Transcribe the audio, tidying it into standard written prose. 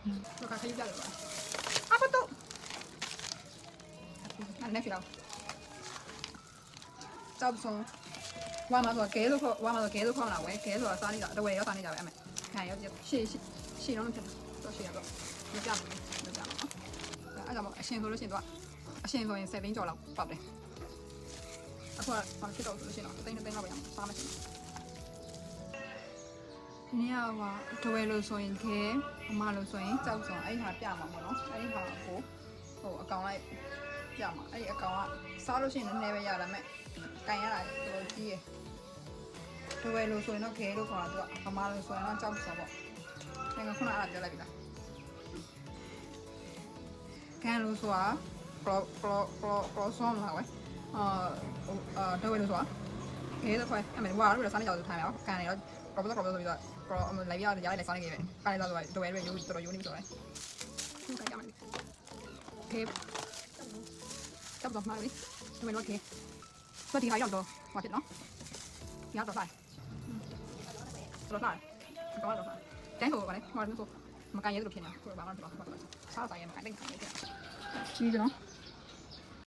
တော့ခါခရီးကြတယ်ကွာအပတော့အဲ့နဲ့ဖြစ်တော့ကြောက်ဆုံးဝါမဆိုကဲလို့ခေါ်ဝါမဆိုကဲလို့ခေါ်လာဝဲကဲဆိုတာစားနေတာတဝဲရောစားနေကြပဲအမေခံရောရှေ့တော့ဖြစ်တော့ရှေ့ရတော့မကြဘူးမကြဘူးအဲ့ဒါမှအရှင်ဆိုလို့ရှိရင်တော့အရှင်ဆိုရင်7သိန်းကျော်လောက်ပေါက်တယ်အခုကဘာဖြစ်တော့ဆိုလို့ရှိရင်တော့3သိန်းလောက်ပဲရမှာစားမယ်ဒီနေ့ကတဝဲလို့ဆိုရင်ခဲအမလို့ဆိုရင်ကြောက်ဆုံးအဲ့ဟာပြမှာပေါ့နော်အဲ့ဟာကိုဟိုအကောင်လိုက်ပြမှာအဲ့ဒီအကောင်ကစားလို့ရှိရင်လည်းနည်းပဲရတာမဲ့ကန်ရတာတော်တော်ကြီးရယ်တဝဲလို့ဆိုရင်တော့ခဲလို့ခေါ်တာသူကအမလို့ဆိုရင်တော့ကြောက်ဆုံးပေါ့ငါခုနအဲ့ဒါပြောလိုက်ပြီလားကန်လို့ဆိုတာပလောဆောင်းလာဝဲတဝဲလို့ဆိုတာခဲတော့ခွဲအမေဝါလို့စားနေကြတော့ထိုင်ရအောင်ကန်နေတော့ပလောဆိုပြီးတော့လိုက်ရလိုက်စားနေကြပဲကန်နေတော့တဝဲတွေရိုးတော်တော်ရိုးနေပြီဆိုတော့ခုကရမယ်ခဲจับดอกมาเลยทำไมรถเคสวัสดีค่ะยอดตัวมาผิดเนาะยอดตัวใส่ตัวใส่ตัวใส่แจ้งถูกก่อนเลยมาถึงถูกมาการเยอะตัวเพียงนะถูกบ้างถูกบ้างชาใส่ยังมาการเด้งขายเยอะชีสเนาะ